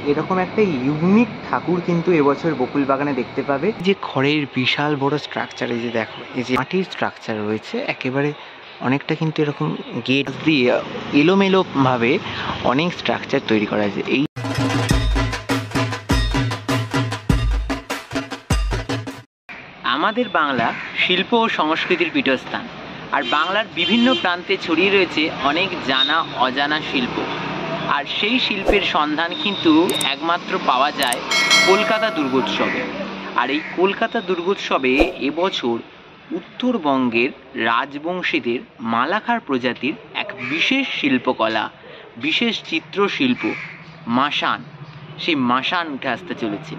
এরকম একটা ইউনিক ঠাকুর কিন্তু এবছর বকুল বাগানে দেখতে পাবে। যে খড়ের বিশাল বড় স্ট্রাকচার, এই যে দেখো, এই যে মাটির স্ট্রাকচার রয়েছে একেবারে অনেকটা কিন্তু এরকম গেট দিয়ে এলোমেলো ভাবে অনেক স্ট্রাকচার তৈরি করা হয়েছে। এই আমাদের বাংলা শিল্প ও সংস্কৃতির পীঠস্থান, আর বাংলার বিভিন্ন প্রান্তে ছড়িয়ে রয়েছে অনেক জানা অজানা শিল্প। আর সেই শিল্পের সন্ধান কিন্তু একমাত্র পাওয়া যায় কলকাতা দুর্গোৎসবে। আর এই কলকাতা দুর্গোৎসবে এবছর উত্তরবঙ্গের রাজবংশীদের মালাকার প্রজাতির এক বিশেষ শিল্পকলা, বিশেষ চিত্রশিল্প মাসান, সেই মাসান উঠে আসতে চলেছে।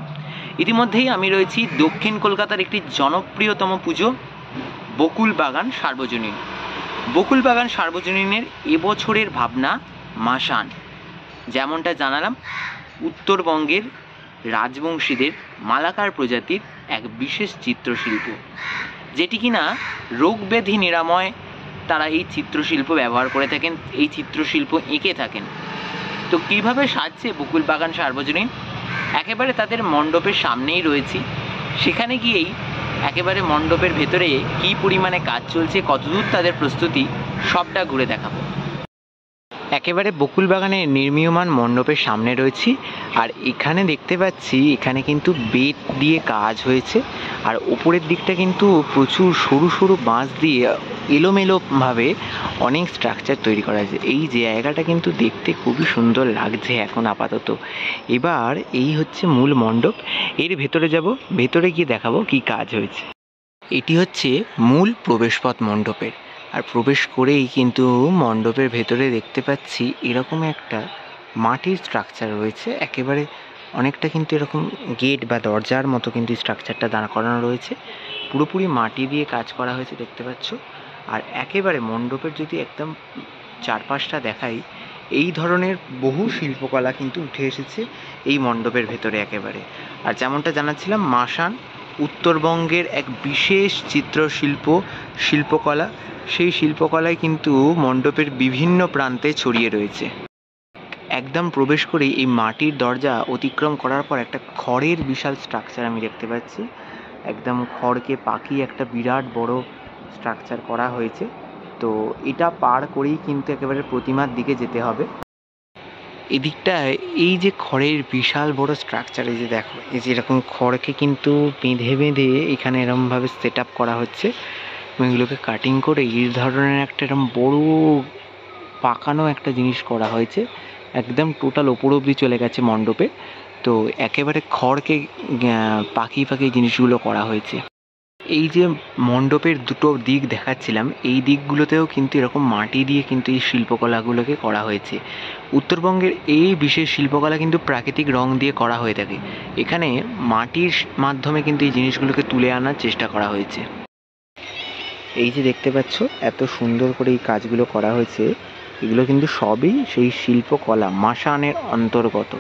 ইতিমধ্যেই আমি রয়েছি দক্ষিণ কলকাতার একটি জনপ্রিয়তম পুজো বকুল বাগান সার্বজনীন। বকুল বাগান সার্বজনীনের এবছরের ভাবনা মাসান। যেমনটা জানালাম, উত্তরবঙ্গের রাজবংশীদের মালাকার প্রজাতির এক বিশেষ চিত্রশিল্প, যেটি কিনা রোগ ব্যাধি নিরাময় তারা এই চিত্রশিল্প ব্যবহার করে থাকেন, এই চিত্রশিল্প এঁকে থাকেন। তো কীভাবে সাজছে বকুল বাগান সার্বজনীন, একেবারে তাদের মণ্ডপের সামনেই রয়েছি। সেখানে গিয়েই একেবারে মণ্ডপের ভেতরে কী পরিমাণে কাজ চলছে, কতদূর তাদের প্রস্তুতি, সবটা ঘুরে দেখাবো। একেবারে বকুল বাগানের নির্মীয়মান মণ্ডপের সামনে রয়েছি, আর এখানে দেখতে পাচ্ছি এখানে কিন্তু বেত দিয়ে কাজ হয়েছে, আর ওপরের দিকটা কিন্তু প্রচুর সরু সরু বাঁশ দিয়ে এলোমেলোভাবে অনেক স্ট্রাকচার তৈরি করা হয়েছে। এই জায়গাটা কিন্তু দেখতে খুবই সুন্দর লাগছে এখন আপাতত। এবার এই হচ্ছে মূল মণ্ডপ, এর ভেতরে যাব, ভেতরে গিয়ে দেখাবো কি কাজ হয়েছে। এটি হচ্ছে মূল প্রবেশপথ মণ্ডপের, আর প্রবেশ করেই কিন্তু মণ্ডপের ভেতরে দেখতে পাচ্ছি এরকম একটা মাটির স্ট্রাকচার রয়েছে, একেবারে অনেকটা কিন্তু এরকম গেট বা দরজার মতো কিন্তু স্ট্রাকচারটা দাঁড় করানো রয়েছে, পুরোপুরি মাটি দিয়ে কাজ করা হয়েছে দেখতে পাচ্ছ। আর একেবারে মণ্ডপের যদি একদম চারপাশটা দেখাই, এই ধরনের বহু শিল্পকলা কিন্তু উঠে এসেছে এই মণ্ডপের ভেতরে একেবারে। আর যেমনটা জানাচ্ছিলাম, মাসান উত্তরবঙ্গের এক বিশেষ চিত্রশিল্প, শিল্পকলা। সেই শিল্পকলায় কিন্তু মণ্ডপের বিভিন্ন প্রান্তে ছড়িয়ে রয়েছে। একদম প্রবেশ করেই এই মাটির দরজা অতিক্রম করার পর একটা খড়ের বিশাল স্ট্রাকচার আমি দেখতে পাচ্ছি। একদম খড়কে পাকিয়ে একটা বিরাট বড় স্ট্রাকচার করা হয়েছে। তো এটা পার করেই কিন্তু একেবারে প্রতিমার দিকে যেতে হবে। এদিকটায় এই যে খড়ের বিশাল বড় স্ট্রাকচার, এই যে দেখো, এই যে এরকম খড়কে কিন্তু বেঁধে বেঁধে এখানে এরকমভাবে সেট আপ করা হচ্ছে, এবং এগুলোকে কাটিং করে এই ধরনের একটা এরকম বড় পাকানো একটা জিনিস করা হয়েছে, একদম টোটাল ওপর অব্দি চলে গেছে মণ্ডপে। তো একেবারে খড়কে পাকিয়ে পাকিয়ে জিনিসগুলো করা হয়েছে। এই যে মণ্ডপের দুটো দিক দেখাচ্ছিলাম, এই দিকগুলোতেও কিন্তু এরকম মাটি দিয়ে কিন্তু এই শিল্পকলাগুলোকে করা হয়েছে। উত্তরবঙ্গের এই বিশেষ শিল্পকলা কিন্তু প্রাকৃতিক রং দিয়ে করা হয়ে থাকে, এখানে মাটির মাধ্যমে কিন্তু এই জিনিসগুলোকে তুলে আনার চেষ্টা করা হয়েছে। এই যে দেখতে পাচ্ছ এত সুন্দর করে এই কাজগুলো করা হয়েছে, এগুলো কিন্তু সবই সেই শিল্পকলা মাসানের অন্তর্গত,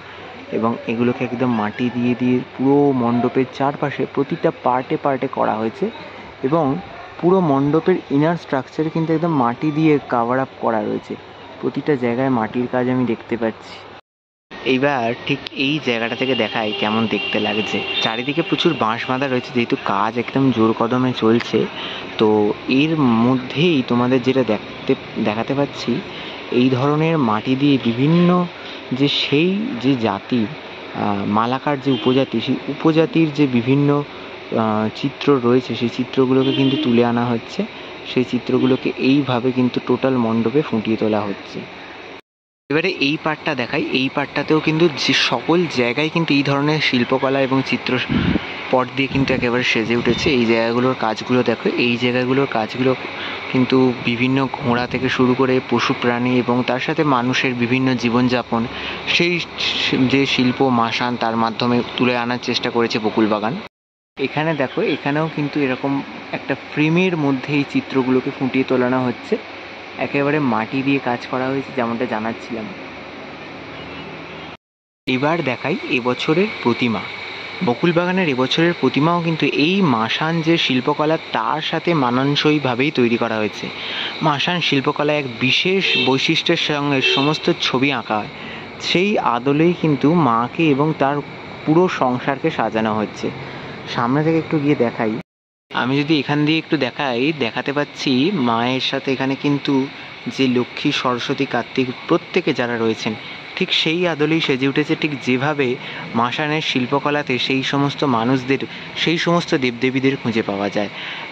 এবং এগুলোকে একদম মাটি দিয়ে দিয়ে পুরো মণ্ডপের চারপাশে প্রতিটা পার্টে পার্টে করা হয়েছে, এবং পুরো মণ্ডপের ইনার স্ট্রাকচারে কিন্তু একদম মাটি দিয়ে কাভার আপ করা রয়েছে, প্রতিটা জায়গায় মাটির কাজ আমি দেখতে পাচ্ছি। এইবার ঠিক এই জায়গাটা থেকে দেখাই কেমন দেখতে লাগছে। চারিদিকে প্রচুর বাঁশ বাঁধা রয়েছে, যেহেতু কাজ একদম জোর কদমে চলছে। তো এর মধ্যেই তোমাদের যেটা দেখাতে পাচ্ছি, এই ধরনের মাটি দিয়ে বিভিন্ন সেই যে জাতি মালাকার যে উপজাতি, সেই উপজাতির যে বিভিন্ন চিত্র রয়েছে, সেই চিত্রগুলোকে কিন্তু তুলে আনা হচ্ছে। সেই চিত্রগুলোকে এইভাবে কিন্তু টোটাল মণ্ডপে ফুটিয়ে তোলা হচ্ছে। এবারে এই পার্টটা দেখাই, এই পার্টটাতেও কিন্তু যে সকল জায়গায় কিন্তু এই ধরনের শিল্পকলা এবং চিত্রপট দিয়ে কিন্তু একেবারে সেজে উঠেছে। এই জায়গাগুলোর কাজগুলো দেখো, এই জায়গাগুলোর কাজগুলো কিন্তু বিভিন্ন ঘোড়া থেকে শুরু করে পশু প্রাণী এবং তার সাথে মানুষের বিভিন্ন জীবনযাপন, সেই যে শিল্প মাসান তার মাধ্যমে তুলে আনার চেষ্টা করেছে বকুল বাগান। এখানে দেখো, এখানেও কিন্তু এরকম একটা ফ্রেমের মধ্যে এই চিত্রগুলোকে ফুটিয়ে তোলানো হচ্ছে, একেবারে মাটি দিয়ে কাজ করা হয়েছে যেমনটা জানাচ্ছিলাম। এবার দেখাই এবছরের প্রতিমা। বকুল বাগানের এবছরের প্রতিমাও কিন্তু এই মাসান যে শিল্পকলা তার সাথে মানানসইভাবেই তৈরি করা হয়েছে। মাসান শিল্পকলায় এক বিশেষ বৈশিষ্ট্যের সঙ্গে সমস্ত ছবি আঁকা হয়, সেই আদলেই কিন্তু মাকে এবং তার পুরো সংসারকে সাজানো হচ্ছে। সামনে থেকে একটু গিয়ে দেখাই। আমি যদি এখান দিয়ে একটু দেখাতে পাচ্ছি মায়ের সাথে এখানে কিন্তু যে লক্ষ্মী, সরস্বতী, কার্তিক প্রত্যেকে যারা রয়েছেন ঠিক সেই আদলেই সেজে উঠেছে, ঠিক যেভাবে মাসানের শিল্পকলাতে সেই সমস্ত মানুষদের, সেই সমস্ত দেবদেবীদের খুঁজে পাওয়া যায়।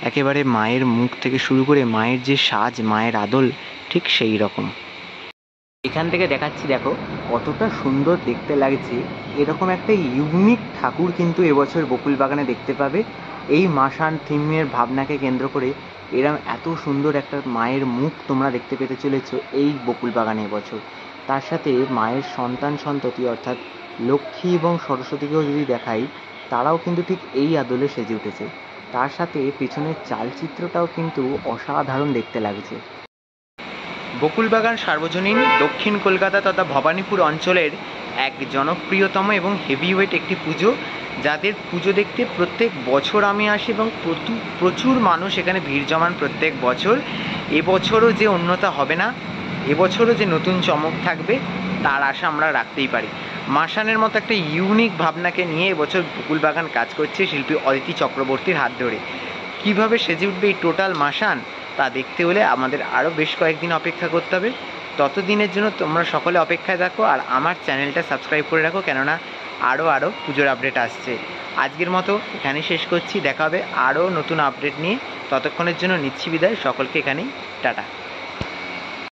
একেবারে মায়ের মুখ থেকে শুরু করে মায়ের যে সাজ, মায়ের আদল ঠিক সেই রকম। এখান থেকে দেখাচ্ছি, দেখো কতটা সুন্দর দেখতে লাগছে। এরকম একটা ইউনিক ঠাকুর কিন্তু এবছর বকুল বাগানে দেখতে পাবে। এই মাসান থিমের ভাবনাকে কেন্দ্র করে এরকম এত সুন্দর একটা মায়ের মুখ তোমরা দেখতে পেতে চলেছো এই বকুল বাগানে এবছর। তার সাথে মায়ের সন্তান সন্ততি অর্থাৎ লক্ষ্মী এবং সরস্বতীকেও যদি দেখাই, তারাও কিন্তু ঠিক এই আদলে সেজে উঠেছে। তার সাথে পেছনের চালচিত্রটাও কিন্তু অসাধারণ দেখতে লাগছে। বকুলবাগান সার্বজনীন দক্ষিণ কলকাতা তথা ভবানীপুর অঞ্চলের এক জনপ্রিয়তম এবং হেভিওয়েট একটি পুজো, যাদের পুজো দেখতে প্রত্যেক বছর আমি আসি এবং প্রচুর মানুষ এখানে ভিড় জমান প্রত্যেক বছর। এবছরও যে অন্যতা হবে না, এবছরও যে নতুন চমক থাকবে তার আশা আমরা রাখতেই পারি। মাসানের মতো একটা ইউনিক ভাবনাকে নিয়ে এবছর বকুলবাগান কাজ করছে শিল্পী অদিতি চক্রবর্তীর হাত ধরে। কীভাবে সেজে উঠবে এই টোটাল মাসান তা দেখতে হলে আমাদের আরও বেশ কয়েকদিন অপেক্ষা করতে হবে। ততদিনের জন্য তোমরা সকলে অপেক্ষায় থাকো আর আমার চ্যানেলটা সাবস্ক্রাইব করে রাখো, কেননা আরও পুজোর আপডেট আসছে। আজকের মতো এখানেই শেষ করছি, দেখা হবে আরও নতুন আপডেট নিয়ে। ততক্ষণের জন্য নিচ্ছি বিদায়, সকলকে এখানেই টাটা।